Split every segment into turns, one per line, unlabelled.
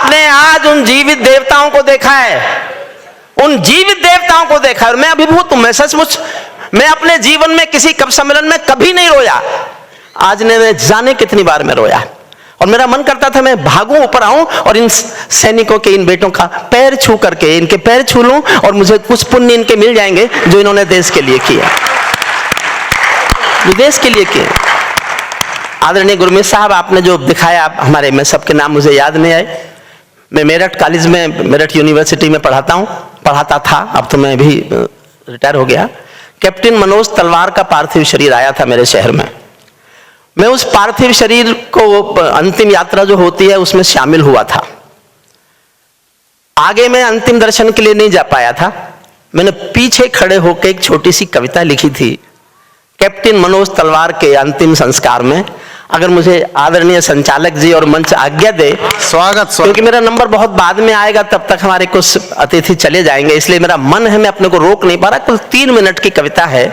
आपने आज उन जीवित देवताओं को देखा है, उन जीवित देवताओं को देखा है। और मैं अभिभूत हूं, मैं सचमुच, मैं अपने जीवन में किसी कवि सम्मेलन में कभी नहीं रोया। आज ने जाने कितनी बार मैं रोया, और मेरा मन करता था मैं भागूं, ऊपर आऊं और इन सैनिकों के, इन बेटों का पैर छू करके इनके पैर छू लूं, और मुझे कुछ पुण्य इनके मिल जाएंगे जो इन्होंने देश के लिए किया, जो देश के लिए किया। आदरणीय गुरमीत साहब, आपने जो दिखाया हमारे, मैं सबके नाम मुझे याद नहीं आए, मैं मेरठ कॉलेज में, मेरठ यूनिवर्सिटी में पढ़ाता था, अब तो मैं भी रिटायर हो गया। कैप्टन मनोज तलवार का पार्थिव शरीर आया था मेरे शहर में। मैं उस पार्थिव शरीर को, अंतिम यात्रा जो होती है उसमें शामिल हुआ था। आगे मैं अंतिम दर्शन के लिए नहीं जा पाया था। मैंने पीछे खड़े होकर एक छोटी सी कविता लिखी थी कैप्टन मनोज तलवार के अंतिम संस्कार में। अगर मुझे आदरणीय संचालक जी और मंच आज्ञा दे, स्वागत, क्योंकि मेरा नंबर बहुत बाद में आएगा, तब तक हमारे कुछ अतिथि चले जाएंगे, इसलिए मेरा मन है, मैं अपने को रोक नहीं पा रहा। कुल 3 मिनट की कविता है,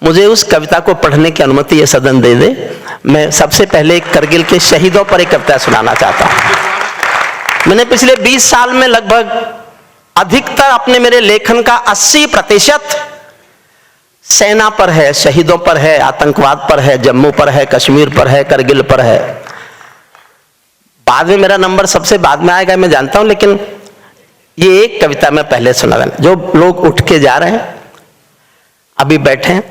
मुझे उस कविता को पढ़ने की अनुमति ये सदन दे दे। मैं सबसे पहले करगिल के शहीदों पर एक कविता सुनाना चाहता हूं। मैंने पिछले 20 साल में लगभग अधिकतर अपने मेरे लेखन का 80% सेना पर है, शहीदों पर है, आतंकवाद पर है, जम्मू पर है, कश्मीर पर है, करगिल पर है। बाद में मेरा नंबर सबसे बाद में आएगा, मैं जानता हूं, लेकिन ये एक कविता मैं पहले सुना देना। जो लोग उठ के जा रहे हैं, अभी बैठे हैं,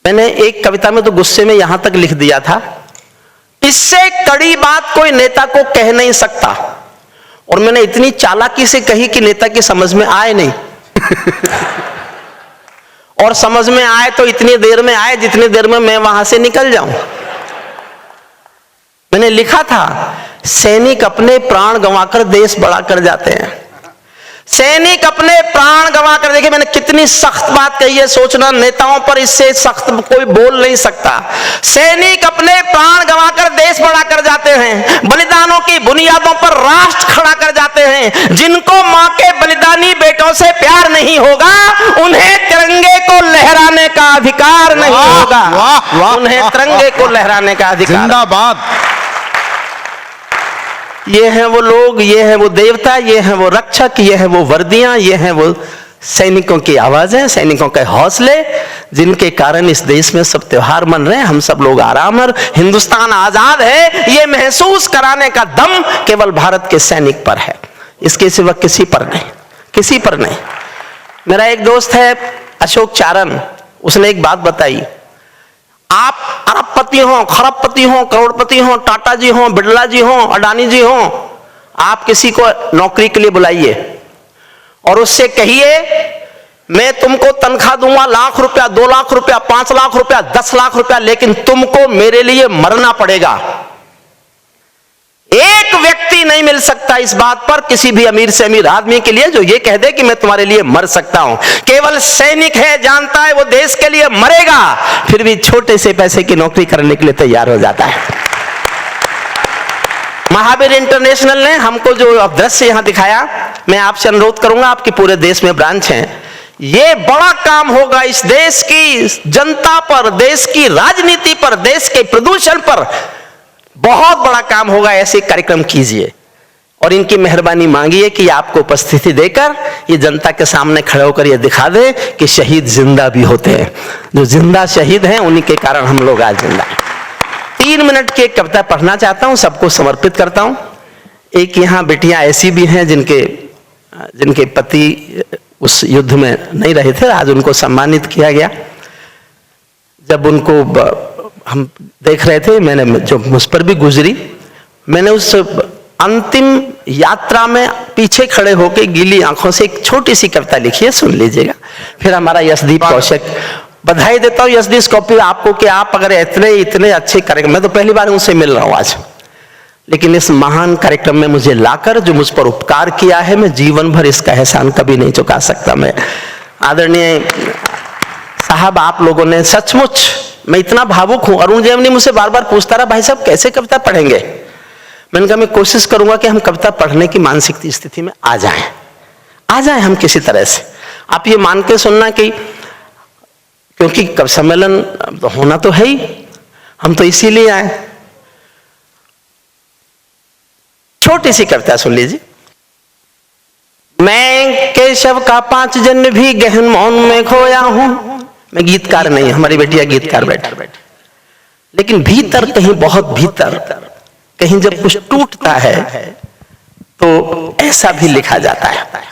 मैंने एक कविता में तो गुस्से में यहां तक लिख दिया था, इससे कड़ी बात कोई नेता को कह नहीं सकता। और मैंने इतनी चालाकी से कही कि नेता की समझ में आए नहीं और समझ में आए तो इतनी देर में आए जितनी देर में मैं वहां से निकल जाऊं। मैंने लिखा था, सैनिक अपने प्राण गंवाकर देश बड़ा कर जाते हैं। सैनिक अपने प्राण गंवाकर, देखिए मैंने कितनी सख्त बात कही है, सोचना नेताओं पर इससे सख्त कोई बोल नहीं सकता। सैनिक अपने प्राण गंवाकर देश बड़ा कर जाते हैं, बलिदानों की बुनियादों पर राष्ट्र खड़ा कर जाते हैं। जिनको मां के बलिदानी बेटों से प्यार नहीं होगा, उन्हें तिरंगे को लहराने का अधिकार नहीं होगा। उन्हें तिरंगे को लहराने का अधिकार।
जिंदाबाद।
ये हैं वो लोग, ये हैं वो देवता, ये हैं वो रक्षक, ये हैं वो वर्दियां, ये हैं वो सैनिकों की आवाजें, सैनिकों के हौसले, जिनके कारण इस देश में सब त्योहार मन रहे हैं, हम सब लोग आराम है, हिंदुस्तान आजाद है। ये महसूस कराने का दम केवल भारत के सैनिक पर है, इसके सिवा किसी पर नहीं, किसी पर नहीं। मेरा एक दोस्त है अशोक चारण, उसने एक बात बताई, आप अरबपति हो, खरबपति हो, करोड़पति हो, टाटा जी हो, बिरला जी हो, अडानी जी हो, आप किसी को नौकरी के लिए बुलाइए और उससे कहिए मैं तुमको तनख्वाह दूंगा 1 लाख रुपया, 2 लाख रुपया, 5 लाख रुपया, 10 लाख रुपया, लेकिन तुमको मेरे लिए मरना पड़ेगा। एक व्यक्ति नहीं मिल सकता इस बात पर किसी भी अमीर से अमीर आदमी के लिए जो ये कह दे कि मैं तुम्हारे लिए मर सकता हूं। केवल सैनिक है, जानता है वो देश के लिए मरेगा, फिर भी छोटे से पैसे की नौकरी करने के लिए तैयार हो जाता है। महावीर इंटरनेशनल ने हमको जो दृश्य यहां दिखाया, मैं आपसे अनुरोध करूंगा, आपके पूरे देश में ब्रांच हैं, ये बड़ा काम होगा इस देश की जनता पर, देश की राजनीति पर, देश के प्रदूषण पर बहुत बड़ा काम होगा। ऐसे कार्यक्रम कीजिए और इनकी मेहरबानी मांगिए कि आपको उपस्थिति देकर ये जनता के सामने खड़े होकर ये दिखा दे कि शहीद जिंदा भी होते हैं। जो जिंदा शहीद हैं उन्हीं के कारण हम लोग आज जिंदा हैं। 3 मिनट की एक कविता पढ़ना चाहता हूं, सबको समर्पित करता हूं। एक यहाँ बेटियां ऐसी भी हैं जिनके पति उस युद्ध में नहीं रहे थे, आज उनको सम्मानित किया गया। जब उनको हम देख रहे थे, मैंने जो मुझ पर भी गुजरी, मैंने उस अंतिम यात्रा में पीछे खड़े होकर गीली आंखों से एक छोटी सी कविता लिखी है, सुन लीजिएगा। फिर हमारा यशदीप कौशिक, बधाई देता हूं यशदीप कौशिक आपको कि आप अगर इतने अच्छे कार्यक्रम, मैं तो पहली बार उनसे मिल रहा हूं आज, लेकिन इस महान कार्यक्रम में मुझे लाकर जो मुझ पर उपकार किया है, मैं जीवन भर इसका एहसान कभी नहीं चुका सकता। मैं आदरणीय साहब, आप लोगों ने सचमुच, मैं इतना भावुक हूं। अरुण जेमनी मुझसे बार बार पूछता रहा, भाई साहब कैसे कविता पढ़ेंगे? मैंने कहा मैं कोशिश करूंगा कि हम कविता पढ़ने की मानसिक स्थिति में आ जाएं हम किसी तरह से। आप ये मान के सुनना कि क्योंकि कवि सम्मेलन तो होना तो है ही, हम तो इसीलिए आए। छोटी सी कविता सुन लीजिए। मैं केशव का 5 जन्म भी गहन मौन में खोया हूं। मैं गीतकार नहीं, हमारी बेटिया गीतकार बैठी, लेकिन भीतर कहीं, बहुत भीतर कहीं जब कुछ टूटता है तो ऐसा भी लिखा जाता है।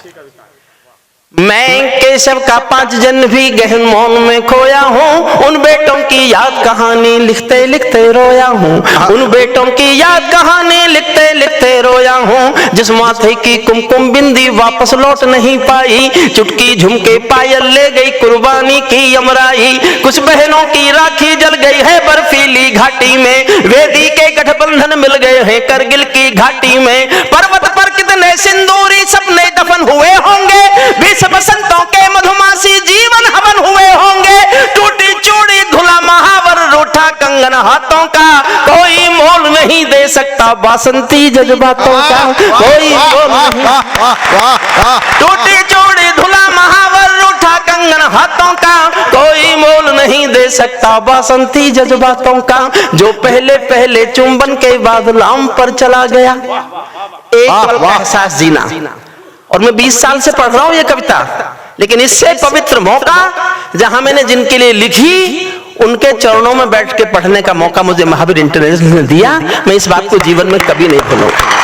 मैं केशव का 5 जन्म भी गहन मौन में खोया हूँ। उन बेटों की याद कहानी लिखते लिखते रोया हूँ। उन बेटों की याद कहानी लिखते लिखते रोया हूँ। जिस माथे की कुमकुम बिंदी वापस लौट नहीं पाई, चुटकी झुमके पायल ले गई कुर्बानी की यमराई। कुछ बहनों की राखी जल गई है बर्फीली घाटी में, वेदी के गठबंधन मिल गए हैं करगिल की घाटी में। पर्वत पर कितने सिंदूरी सपने दफन हुए होंगे, बसंतों के मधुमासी जीवन हवन हुए होंगे। टूटी चूड़ी धुला महावर रूठा कंगन हाथों का, कोई मोल नहीं दे सकता बासंती जज्बातों का, कोई मोल नहीं। टूटी चूड़ी धुला महावर रूठा कंगन हाथों का, कोई मोल नहीं दे सकता बासंती जज्बातों का। जो पहले पहले चुंबन के बाद लाम पर चला गया, एक पल का एहसास जीना। और मैं 20 साल से पढ़ रहा हूं ये कविता, लेकिन इससे पवित्र मौका जहां मैंने जिनके लिए लिखी उनके चरणों में बैठ के पढ़ने का मौका मुझे महावीर इंटरनेशनल ने दिया, मैं इस बात को जीवन में कभी नहीं भूलूंगा।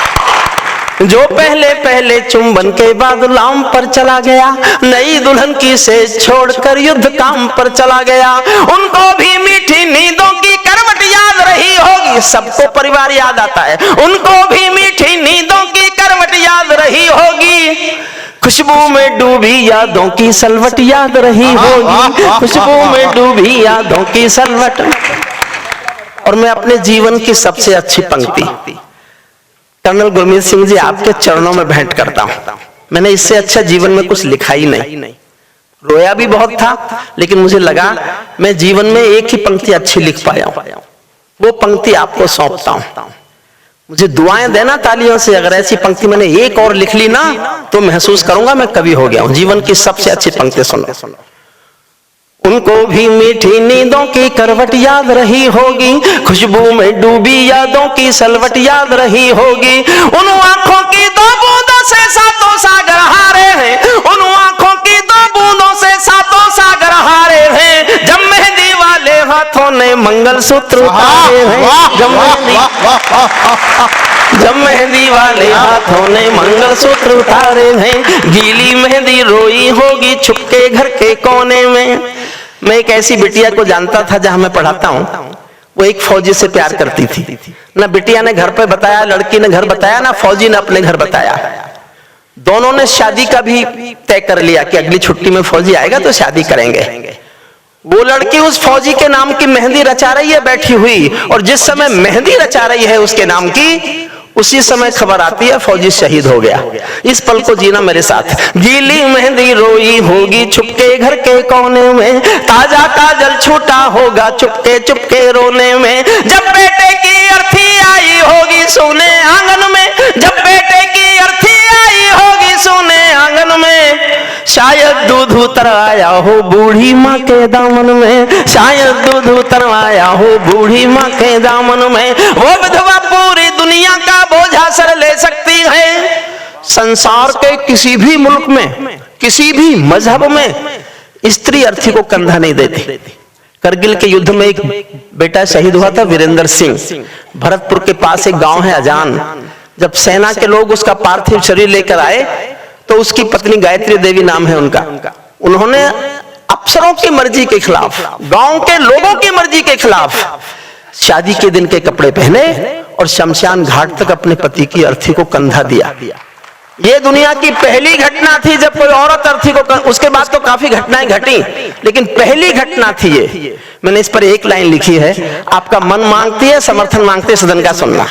जो पहले पहले चुंबन के बाद लाम पर चला गया, नई दुल्हन की सेज छोड़कर युद्ध काम पर चला गया। उनको भी मीठी नींदों की करवट याद रही होगी, सबको परिवार याद आता है। उनको भी मीठी नींदों की करवट याद रही होगी, खुशबू में डूबी यादों की सलवट याद रही होगी, खुशबू में डूबी यादों की सलवट। और मैं अपने जीवन की सबसे अच्छी पंक्ति कर्नल गुरमीत सिंह जी आपके चरणों में भेंट करता हूं। मैंने इससे अच्छा जीवन में कुछ लिखा ही नहीं। रोया भी बहुत था, लेकिन मुझे लगा मैं जीवन में एक ही पंक्ति अच्छी लिख पाया हूं, वो पंक्ति आपको सौंपता हूं। मुझे दुआएं देना तालियों से, अगर ऐसी पंक्ति मैंने एक और लिख ली ना तो महसूस करूंगा मैं कवि हो गया हूं। जीवन की सबसे अच्छी पंक्ति सुनो। उनको भी मीठी नींदों की करवट याद रही होगी, खुशबू में डूबी यादों की सलवट याद रही होगी। उन आंखों की 2 बूंदों से 7 सागर हारे हैं, उन आंखों की 2 बूंदों से 7 सागर हारे हैं। जब मेहंदी वाले हाथों ने मंगलसूत्र उतारे हैं, जब मेहंदी वाले हाथों ने मंगलसूत्र उतारे हैं। गीली मेहंदी रोई होगी छुपके घर के कोने में। मैं एक ऐसी बिटिया को जानता था जहां मैं पढ़ाता हूं, वो एक फौजी से प्यार करती थी। ना बिटिया ने घर पे बताया, लड़की ने घर बताया, ना फौजी ने अपने घर बताया। दोनों ने शादी का भी तय कर लिया कि अगली छुट्टी में फौजी आएगा तो शादी करेंगे। वो लड़की उस फौजी के नाम की मेहंदी रचा रही है बैठी हुई, और जिस समय मेहंदी रचा रही है उसके नाम की, उसी समय खबर आती है फौजी शहीद हो गया। इस पल को जीना मेरे साथ। गीली मेहंदी रोई होगी छुपके घर के कोने में, ताजा काजल छूटा होगा चुपके चुपके रोने में। जब बेटे की अर्थी आई होगी सोने आंगन में, जब बेटे की अर्थी आई होगी सोने आंगन में, शायद दूध उतर आया हो बूढ़ी माँ के दामन में, शायद दूध उतर आया हो बूढ़ी माँ के दामन में। वो विधवा पूरी दुनिया का बोझा सर ले सकती है। संसार के किसी भी मुल्क में, किसी भी मजहब में स्त्री अर्थी को कंधा नहीं देती। करगिल के युद्ध में एक बेटा शहीद हुआ था, वीरेंद्र सिंह। भरतपुर के पास एक गांव है अजान। जब सेना के लोग उसका पार्थिव शरीर लेकर आए तो उसकी पत्नी गायत्री देवी नाम है उनका, उन्होंने अफसरों की मर्जी के खिलाफ, गांव के लोगों की मर्जी के खिलाफ शादी के दिन के कपड़े पहने और शमशान घाट तक अपने पति की अर्थी को कंधा दिया। ये दुनिया की पहली घटना थी जब कोई औरत अर्थी को, उसके बाद तो काफी घटनाएं घटी, लेकिन पहली घटना थी ये। मैंने इस पर एक लाइन लिखी है, आपका मन मांगती है, समर्थन मांगते सदन का सुनना।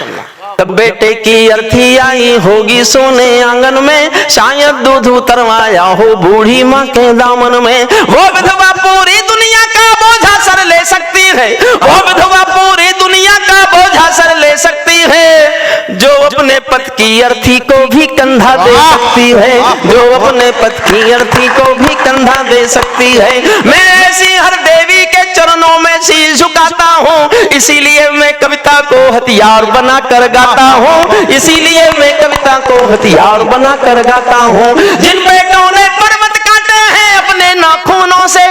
तब बेटे की अर्थी आई होगी सोने आंगन में, शायद दूध उतरवाया हो बूढ़ी माँ के दामन में। वो विधवा पूरी दुनिया का बोझा सर ले सकती है, वो विधवा पूरी दुनिया का बोझा सर ले सकती है, जो अपने पति की अर्थी को भी कंधा दे सकती है, जो अपने पति की अर्थी को भी कंधा दे सकती है। मैं ऐसी हर देवी के चरणों में शीश झुकाता हूँ, इसीलिए मैं कविता को हथियार बना कर गाता हूँ, इसीलिए मैं हथियार बना कर गाता हूँ। जिन बेटों ने पर्वत काटे हैं अपने नाखूनों से।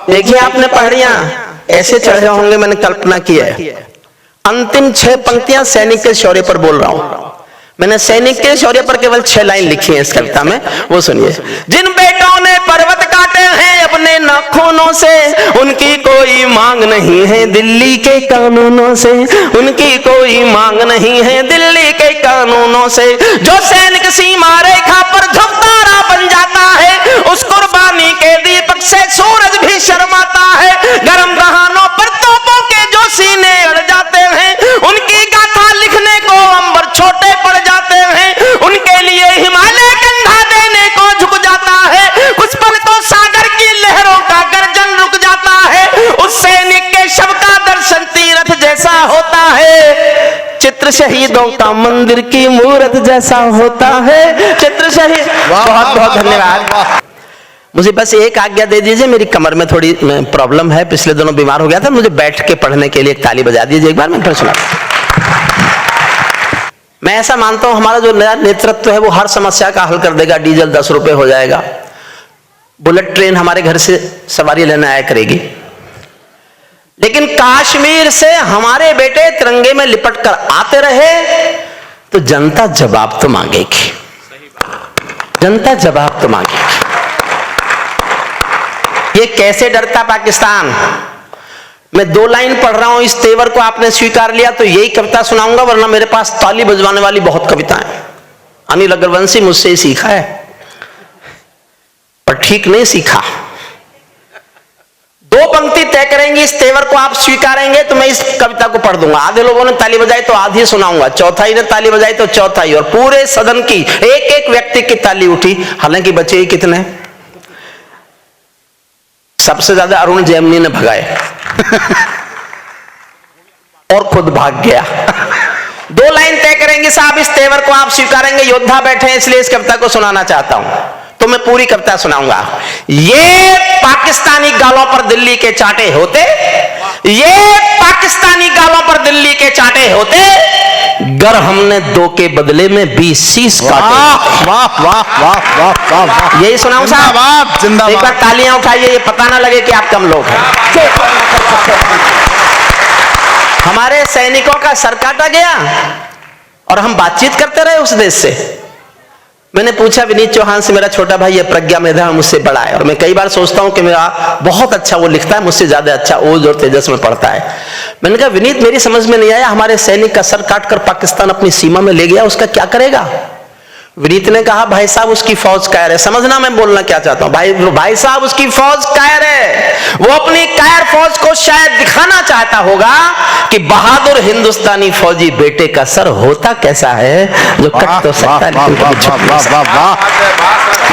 देखिए आपने पहाड़ियां ऐसे चढ़े होंगे, मैंने कल्पना की है। अंतिम 6 पंक्तियां सैनिक के शौर्य पर बोल रहा हूं। मैंने सैनिक के शौर्य पर केवल 6 लाइन लिखी है इस कविता में, वो सुनिए। जिन बेटों ने पर्वत काटे हैं अपने नाखूनों से, उनकी कोई मांग नहीं है दिल्ली के कानूनों से, उनकी कोई मांग नहीं है दिल्ली के कानूनों से। जो सैनिक सीमा रेखा पर झुकतारा बन जाता है, उस कुर्बानी के दीपक से सूरज भी शर्माता है। गरम दहानों पर तोपों के जो सीने अड़ जाते हैं, उनकी गाथा लिखने को अंबर छोटे पड़ जाते हैं। उनके लिए हिमालय कंधा देने को झुक जाता है। कुछ पल तो सागर की लहरों का गर्जन रुक जाता है। उस सैनिक के शव का दर्शन तीर्थ जैसा होता है। चित्र शहीदों का मंदिर की मूर्त जैसा होता है। चित्र शहीद। बहुत बहुत धन्यवाद। मुझे बस एक आज्ञा दे दीजिए, मेरी कमर में थोड़ी प्रॉब्लम है, पिछले दिनों बीमार हो गया था। मुझे बैठ के पढ़ने के लिए एक ताली बजा दीजिए एक बार, मैं फिर सुना। मैं ऐसा मानता हूं हमारा जो नया नेतृत्व है वो हर समस्या का हल कर देगा। डीजल 10 रुपए हो जाएगा, बुलेट ट्रेन हमारे घर से सवारी लेने आया करेगी। लेकिन कश्मीर से हमारे बेटे तिरंगे में लिपट कर आते रहे तो जनता जवाब तो मांगेगी, जनता जवाब तो मांगेगी। ये कैसे डरता पाकिस्तान। मैं 2 लाइन पढ़ रहा हूं, इस तेवर को आपने स्वीकार लिया तो यही कविता सुनाऊंगा, वरना मेरे पास ताली बजवाने वाली बहुत कविताएं। अनिल अग्रवंशी मुझसे ही सीखा है, पर ठीक नहीं सीखा। 2 पंक्ति तय करेंगी, इस तेवर को आप स्वीकारेंगे तो मैं इस कविता को पढ़ दूंगा। आधे लोगों ने ताली बजाई तो आधी सुनाऊंगा, चौथाई ने ताली बजाई तो चौथाई, और पूरे सदन की एक एक व्यक्ति की ताली उठी। हालांकि बचे ही कितने, सबसे ज्यादा अरुण जैमिनी ने भगाए और खुद भाग गया। 2 लाइन तय करेंगे साहब, इस तेवर को आप स्वीकारेंगे। योद्धा बैठे हैं इसलिए इस कविता को सुनाना चाहता हूं, तो मैं पूरी कविता सुनाऊंगा। ये पाकिस्तानी गालों पर दिल्ली के चाटे होते, ये पाकिस्तानी गालों पर दिल्ली के चाटे होते, गर हमने 2 के बदले में 20 शीश काटे।
वाह वाह वाह वाह वाह,
यही सुनाऊं साहब?
जिंदाबाद।
एक बार तालियां उठाइए, ये पता ना लगे कि आप कम लोग हैं। हमारे सैनिकों का सर काटा गया और हम बातचीत करते रहे उस देश से। मैंने पूछा विनीत चौहान से, मेरा छोटा भाई है, प्रज्ञा मेधा मुझसे बड़ा है, और मैं कई बार सोचता हूं कि मेरा बहुत अच्छा वो लिखता है, मुझसे ज्यादा अच्छा ओज और तेजस में पढ़ता है। मैंने कहा विनीत, मेरी समझ में नहीं आया, हमारे सैनिक का सर काटकर पाकिस्तान अपनी सीमा में ले गया, उसका क्या करेगा? विनीत ने कहा भाई साहब उसकी फौज कायर है। समझना मैं बोलना क्या चाहता हूं। भाई साहब उसकी फौज कायर है। वो अपनी कायर फौज को शायद दिखाना चाहता होगा कि बहादुर हिंदुस्तानी फौजी बेटे का सर होता कैसा है, जो कट तो सकता है।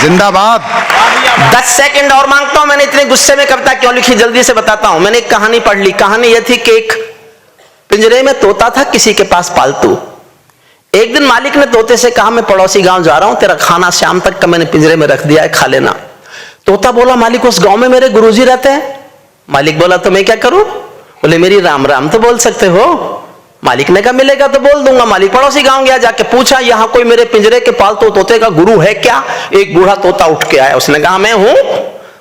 जिंदाबाद।
10 सेकंड और मांगता हूं। मैंने इतने गुस्से में कविता क्यों लिखी जल्दी से बताता हूं। मैंने एक कहानी पढ़ ली। कहानी यह थी कि एक पिंजरे में तोता था किसी के पास पालतू। एक दिन मालिक ने तोते से कहा मैं पड़ोसी गांव जा रहा हूं, तेरा खाना शाम तक का मैंने पिंजरे में रख दिया है, खा लेना। तोता बोला मालिक उस गांव में मेरे गुरुजी रहते हैं। मालिक बोला तो मैं क्या करूं? बोले मेरी राम राम तो बोल सकते हो। मालिक ने कहा मिलेगा तो बोल दूंगा। मालिक पड़ोसी गांव गया, जाके पूछा यहाँ कोई मेरे पिंजरे के पालतू तोते का गुरु है क्या? एक बूढ़ा तोता उठ के आया, उसने कहा मैं हूं।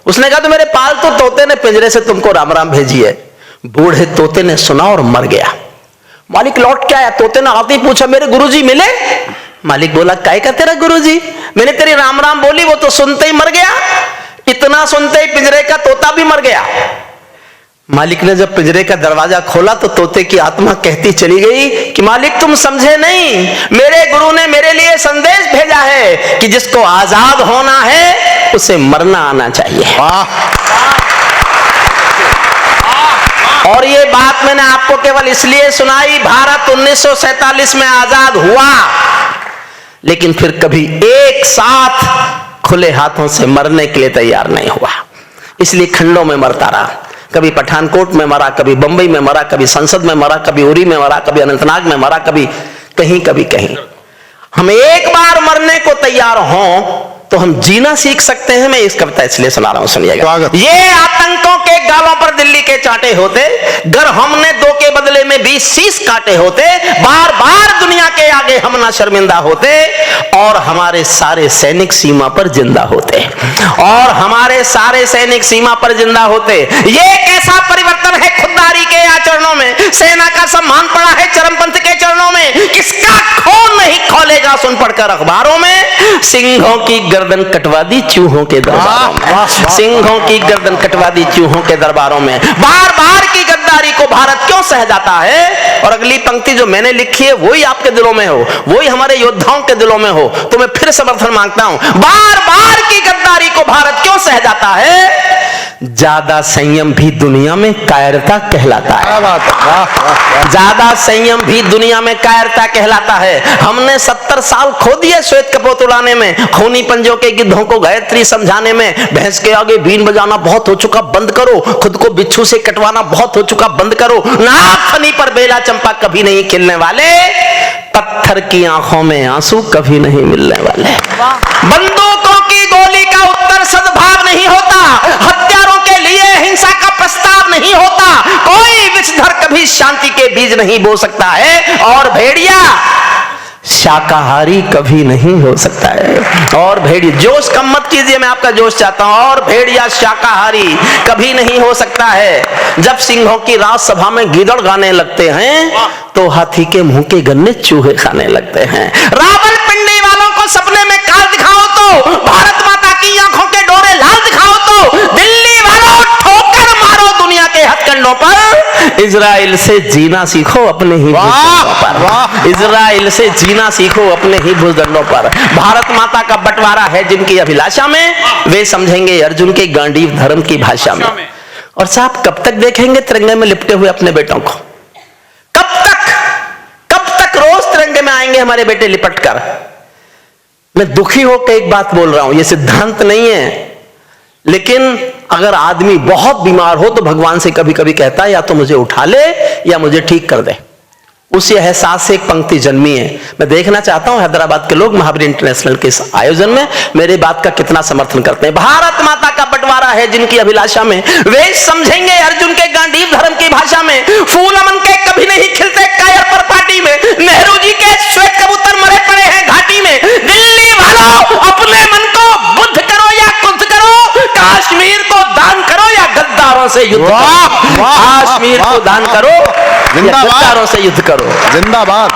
उसने कहा तो मेरे पालतू तोते ने पिंजरे से तुमको राम राम भेजी है। बूढ़े तोते ने सुना और मर गया। मालिक लौट के आया, तोते ने आते ही पूछा मेरे गुरुजी मिले? मालिक बोला काय का तेरा गुरुजी? मैंने तेरी राम राम बोली, वो तो सुनते ही मर गया। इतना सुनते ही पिंजरे का तोता भी मर गया। मालिक ने जब पिंजरे का दरवाजा खोला तो तोते की आत्मा कहती चली गई कि मालिक तुम समझे नहीं, मेरे गुरु ने मेरे लिए संदेश भेजा है कि जिसको आजाद होना है उसे मरना आना चाहिए। और ये बात मैंने आपको केवल इसलिए सुनाई, भारत 1947 में आजाद हुआ, लेकिन फिर कभी एक साथ खुले हाथों से मरने के लिए तैयार नहीं हुआ, इसलिए खंडों में मरता रहा। कभी पठानकोट में मरा, कभी बंबई में मरा, कभी संसद में मरा, कभी उरी में मरा, कभी अनंतनाग में मरा, कभी कहीं। हम एक बार मरने को तैयार हों तो हम जीना सीख सकते हैं। मैं इस कविता इसलिए सुना रहा हूं, सुनिएगा। ये आतंकों के गालों पर दिल्ली के चाटे होते, गर हमने 2 के बदले में 20 शीश काटे होते, बार बार दुनिया के आगे हम ना ना शर्मिंदा होते और हमारे सारे सैनिक सीमा पर जिंदा होते, और हमारे सारे सैनिक सीमा पर जिंदा होते। ये कैसा परिवर्तन है खुददारी के आचरणों में। सेना का सम्मान पड़ा है चरमपंथ के चरणों में, किसका खून नहीं खौलेगा सुन पढ़कर अखबारों में। सिंहों की गर्दन कटवा दी चूहों के दरबारों में, सिंहों की गर्दन कटवा दी चूहों के दरबारों में। बार बार की गद्दारी को भारत क्यों सह जाता है? और अगली पंक्ति जो मैंने लिखी है वही आपके दिलों में हो, वही हमारे योद्धाओं के दिलों में हो, तो मैं फिर समर्थन मांगता हूं। बार बार की गद्दारी को भारत क्यों सह जाता है? ज्यादा संयम भी दुनिया में कायरता कहलाता है। ज्यादा संयम भी दुनिया में कायरता कहलाता है। हमने 70 साल खो दिए श्वेत कपोत उड़ाने में, खूनी पंजों के गिद्धों को गायत्री समझाने में। भैंस के आगे बीन बजाना बहुत हो चुका, बंद करो। खुद को बिच्छू से कटवाना बहुत हो चुका, बंद करो। नाक फनी पर बेला चंपा कभी नहीं खिलने वाले, पत्थर की आंखों में आंसू कभी नहीं मिलने वाले। बंदूकों की गोली का उत्तर सद्भाव नहीं होता, हत्यारों के लिए हिंसा का प्रस्ताव नहीं होता, कोई विषधर कभी शांति के बीज नहीं बो सकता है, और भेड़िया शाकाहारी कभी नहीं हो सकता है। और भेड़िया, जोश कम मत कीजिए, मैं आपका जोश चाहता हूं। और भेड़िया शाकाहारी कभी नहीं हो सकता है। जब सिंहों की राजसभा में गीदड़ गाने लगते हैं तो हाथी के मुंह के गन्ने चूहे खाने लगते हैं। रावलपिंडी वालों को सपने में काल दिखाओ तो, भारत माता की आंखों के डोरे लाल दिखाओ तो, दिल्ली वालों ठोकर मारो दुनिया के हथकंडों पर। इजराइल से जीना सीखो अपने ही भूखंडों पर, इजराइल से जीना सीखो अपने ही भूखंडों पर। भारत माता का बंटवारा है जिनकी अभिलाषा में, वे समझेंगे अर्जुन के गांडीव धर्म की भाषा में। और साहब कब तक देखेंगे तिरंगे में लिपटे हुए अपने बेटों को? कब तक रोज तिरंगे में आएंगे हमारे बेटे लिपट कर? मैं दुखी होकर एक बात बोल रहा हूं, यह सिद्धांत नहीं है, लेकिन अगर आदमी बहुत बीमार हो तो भगवान से कभी कभी कहता है या तो मुझे उठा ले या मुझे ठीक कर दे। उसी एहसास से एक पंक्ति जन्मी है। मैं देखना चाहता हूं हैदराबाद के लोग महावीर इंटरनेशनल के इस आयोजन में मेरे बात का कितना समर्थन करते हैं। भारत माता का बंटवारा है जिनकी अभिलाषा में, वे समझेंगे अर्जुन के गांडीव धर्म की भाषा में। फूल अमन के कभी नहीं खिलते कायर पर पार्टी में, नेहरू जी के श्वेत कबूतर मरे पड़े हैं घाटी में। दिल्ली वालों अपने मन को बुद्ध करो या कुछ करो, काश्मीर को दान करो या गद्दारों से युद्ध करो। काश्मीर को दान करो, गद्दारों से युद्ध करो।
जिंदाबाद।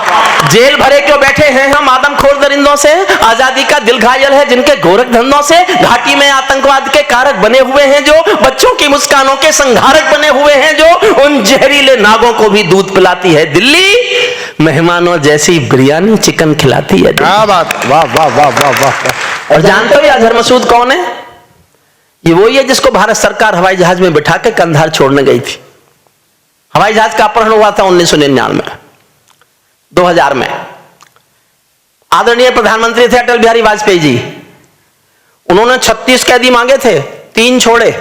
जेल भरे क्यों बैठे हैं हम आदमखोर दरिंदों से? आजादी का दिल घायल है जिनके गोरख धंधों से। घाटी में आतंकवाद के कारक बने हुए हैं जो, बच्चों की मुस्कानों के संहारक बने हुए हैं जो, उन जहरीले नागों को भी दूध पिलाती है दिल्ली, मेहमानों जैसी बिरयानी चिकन खिलाती है।
क्या बात, वाह वाह वाह वाह वाह।
और जानते हो अजहर मसूद कौन है? ये वही है जिसको भारत सरकार हवाई जहाज में बिठा के कंधार छोड़ने गई थी। हवाई जहाज का अपहरण हुआ था 1999 में, 2000 में। आदरणीय प्रधानमंत्री थे अटल बिहारी वाजपेयी जी, उन्होंने 36 कैदी मांगे थे, 3 छोड़े।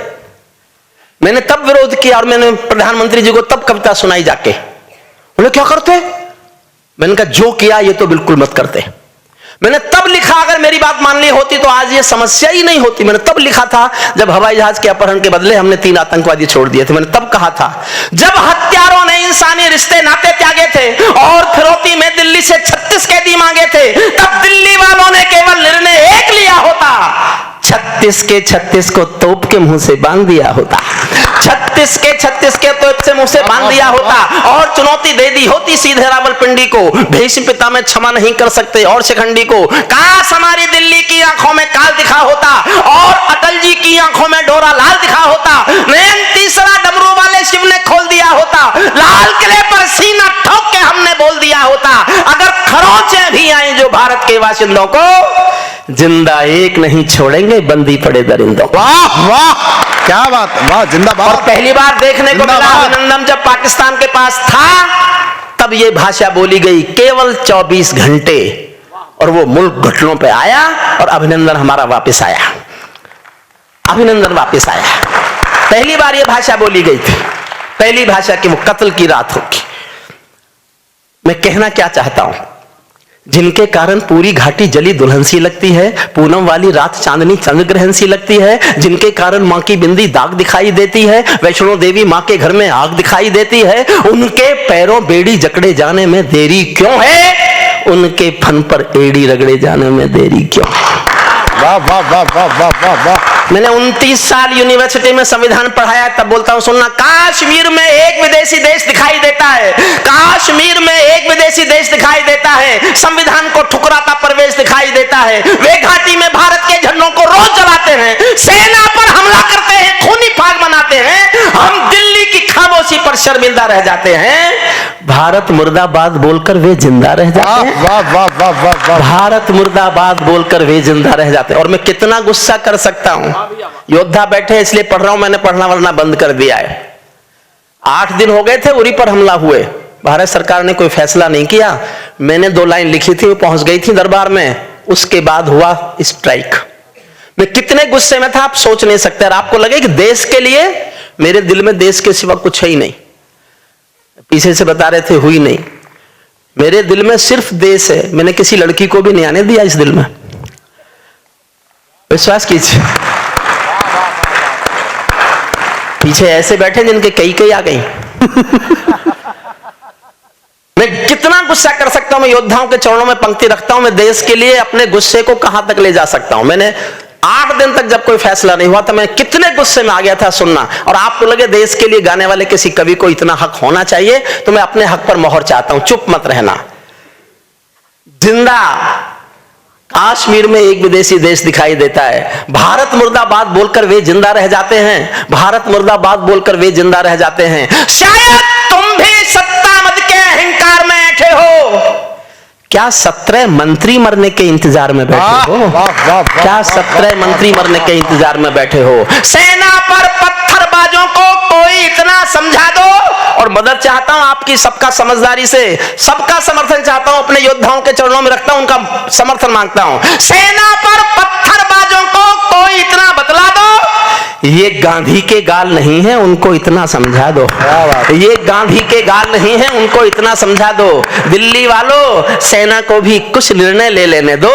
मैंने तब विरोध किया और मैंने प्रधानमंत्री जी को तब कविता सुनाई जाके। उन्होंने क्या करते? मैंने कहा जो किया ये तो बिल्कुल मत करते। मैंने तब लिखा, अगर मेरी बात मान ली होती तो आज ये समस्या ही नहीं होती। मैंने तब लिखा था जब हवाई जहाज के अपहरण के बदले हमने 3 आतंकवादी छोड़ दिए थे। मैंने तब कहा था जब हत्यारों ने इंसानी रिश्ते नाते त्यागे थे और फिरौती में दिल्ली से 36 कैदी मांगे थे, तब दिल्ली वालों ने केवल निर्णय एक लिया होता, 36 के 36 को तोप के मुंह से बांध दिया होता, 36 के 36 के तोप से मुंह से बांध दिया होता, और चुनौती दे दी होती सीधे रावलपिंडी को। भीष्म पिता में क्षमा नहीं कर सकते और शिखंडी को। काश हमारी दिल्ली की आंखों में काल दिखा होता और अटल जी की आंखों में डोरा लाल दिखा होता। नयन तीसरा डमरू वाले शिव ने खोल दिया होता, लाल किले पर सीना ठोक के हमने बोल दिया होता, अगर खरोंचे भी आए जो भारत के बाशिंदों को, जिंदा एक नहीं छोड़ेंगे बंदी पड़े दरिंदों।
वाह वाह, क्या बात, वाह, जिंदाबाद।
और पहली बार देखने को मिला अभिनंदन जब पाकिस्तान के पास था, तब ये भाषा बोली गई केवल 24 घंटे, और वो मुल्क घुटनों पे आया और अभिनंदन हमारा वापस आया। अभिनंदन वापस आया। पहली बार ये भाषा बोली गई थी, पहली भाषा की वो कत्ल की रात होगी। मैं कहना क्या चाहता हूं, जिनके कारण पूरी घाटी जली दुल्हन सी लगती है, पूनम वाली रात चांदनी चंद्र ग्रहण सी लगती है, जिनके कारण मां की बिंदी दाग दिखाई देती है, वैष्णो देवी मां के घर में आग दिखाई देती है, उनके पैरों बेड़ी जकड़े जाने में देरी क्यों है? उनके फन पर एड़ी रगड़े जाने में देरी क्यों।
वाह वाह वाह वाह वाह वाह वाह।
मैंने 29 साल यूनिवर्सिटी में संविधान पढ़ाया, तब बोलता हूं सुनना, काश्मीर में एक विदेशी देश दिखाई देता है, काश्मीर में एक विदेशी देश दिखाई देता है, संविधान को ठुकराता प्रवेश दिखाई देता है, वे घाटी में भारत के झंडों को रोज जलाते हैं, सेना पर हमला करते हैं, खूनी फाग मनाते हैं, हम दिल्ली की खामोशी पर शर्मिंदा रह जाते हैं, भारत मुर्दाबाद बोलकर वे जिंदा रह जाते हैं।
वाह वाह वाह वाह वाह।
भारत मुर्दाबाद बोलकर वे जिंदा रह जाते हैं। और मैं कितना गुस्सा कर सकता हूं, योद्धा बैठे इसलिए पढ़ रहा हूं, मैंने पढ़ना वरना बंद कर दिया है। 8 दिन हो गए थे उरी पर हमला हुए, भारत सरकार ने कोई फैसला नहीं किया, मैंने 2 लाइन लिखी थी, वो पहुंच गई थी दरबार में, उसके बाद हुआ स्ट्राइक। मैं कितने गुस्से में था आप सोच नहीं सकते। और आपको लगे कि देश के लिए, मेरे दिल में देश के सिवा कुछ है ही नहीं, पीछे से बता रहे थे हुई नहीं, मेरे दिल में सिर्फ देश है। मैंने किसी लड़की को भी नहीं आने दिया इस दिल में, विश्वास कीजिए। पीछे ऐसे बैठे जिनके कई आ गई। मैं कितना गुस्सा कर सकता हूं, मैं योद्धाओं के चरणों में पंक्ति रखता हूं, मैं देश के लिए अपने गुस्से को कहां तक ले जा सकता हूं। मैंने 8 दिन तक जब कोई फैसला नहीं हुआ तो मैं कितने गुस्से में आ गया था सुनना। और आपको लगे देश के लिए गाने वाले किसी कवि को इतना हक होना चाहिए, तो मैं अपने हक पर मोहर चाहता हूं, चुप मत रहना। जिंदा काश्मीर में एक विदेशी देश दिखाई देता है, भारत मुर्दाबाद बोलकर वे जिंदा रह जाते हैं, भारत मुर्दाबाद बोलकर वे जिंदा रह जाते हैं। शायद तुम भी सत्ता मद के अहंकार में बैठे हो, क्या 17 मंत्री मरने के इंतजार में बैठे हो? क्या 17 मंत्री मरने के इंतजार में बैठे हो? सेना पर पत्थरबाजों को कोई इतना समझा दो। और मदद चाहता हूं आपकी, सबका समझदारी से, सबका समर्थन चाहता हूं, अपने योद्धाओं के चरणों में रखता हूं, उनका समर्थन मांगता हूं। सेना पर पत्थरबाजों को कोई इतना बतला दो, ये गांधी के गाल नहीं है, उनको इतना समझा दो। ये गांधी के गाल नहीं है, उनको इतना समझा दो। दिल्ली वालों, सेना को भी कुछ निर्णय ले लेने दो,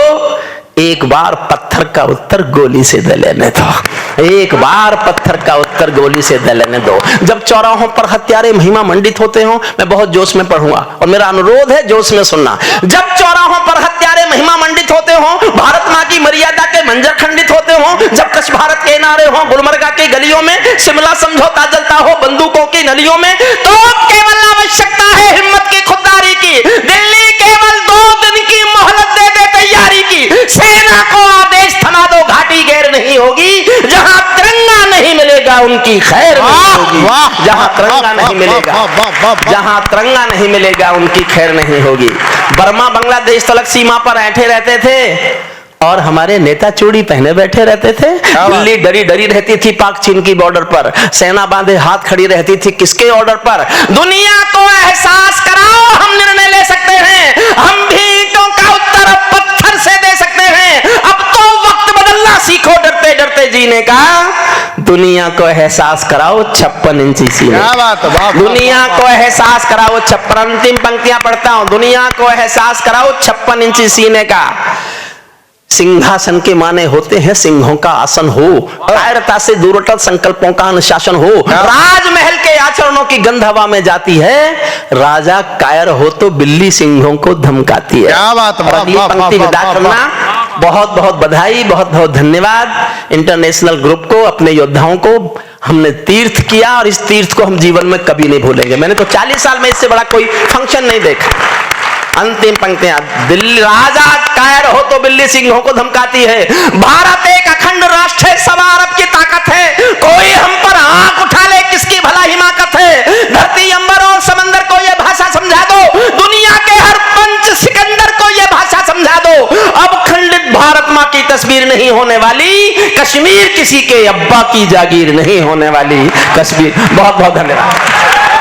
एक बार पत्थर का उत्तर गोली से दे लेने दो, एक बार पत्थर का उत्तर गोली से दे लेने दो। जब चौराहों पर हत्यारे महिमा मंडित होते हो, मैं बहुत जोश में पढ़ूंगा और मेरा अनुरोध है जोश में सुनना। जब चौराहों पर हत्यारे महिमा मंडित होते हो, भारत मां की मर्यादा के मंजर खंडित होते हो, जब कच्छ भारत के नारे हो, गुलमर्गा की गलियों में शिमला समझौता जलता हो बंदूकों की नलियों में, तो केवल आवश्यकता है हिम्मत की, खुददारी की। दिल्ली केवल 2 दिन की मोहलत दे दे तैयारी की, सेना को आदेश थमा दो, घाटी गैर नहीं होगी। जहां तिरंगा नहीं मिलेगा उनकी खैर नहीं होगी, जहां तिरंगा नहीं मिलेगा, जहां तिरंगा नहीं मिलेगा उनकी खैर नहीं होगी। बर्मा बांग्लादेश तलक सीमा पर ऐंठे रहते थे और हमारे नेता चूड़ी पहने बैठे रहते थे। दिल्ली डरी डरी रहती थी पाक चीन की बॉर्डर पर, सेना बांधे हाथ खड़ी रहती थी किसके ऑर्डर पर? दुनिया को एहसास कराओ, हम निर्णय ले सकते हैं, हम भी ईंटों का उत्तर अब पत्थर से दे सकते हैं। अब तो वक्त बदलना सीखो, डरते डरते जीने का। दुनिया को एहसास कराओ 56 इंची सीने, दुनिया को एहसास कराओ 56, अंतिम पंक्तियां पढ़ता हूं, दुनिया को एहसास कराओ 56 इंची सीने का। सिंहासन के माने होते हैं सिंहों का आसन हो, कायरता से दूर अटल संकल्पों का अनुशासन हो। राजमहल के आचरणों की गंध हवा में जाती है, राजा कायर हो तो बिल्ली सिंहों को धमकाती है।
क्या बात,
पंक्ति विदा करना। बहुत बहुत बधाई, बहुत बहुत धन्यवाद इंटरनेशनल ग्रुप को, अपने योद्धाओं को। हमने तीर्थ किया और इस तीर्थ को हम जीवन में कभी नहीं भूलेंगे। मैंने तो 40 साल में इससे बड़ा कोई फंक्शन नहीं देखा। अंतिम पंक्तियां, दिल्ली राजा कायर हो तो बिल्ली सिंहों को धमकाती है। भारत एक अखंड राष्ट्र है, सवा अरब की ताकत है, कोई हम पर आंख उठा ले किसकी भला हिमाकत है। धरती अंबर और समंदर को यह भाषा समझा दो, दुनिया के हर पंच सिकंदर को यह भाषा समझा दो। अब खंडित भारत मां की तस्वीर नहीं होने वाली, कश्मीर किसी के अब्बा की जागीर नहीं होने वाली। कश्मीर। बहुत बहुत धन्यवाद।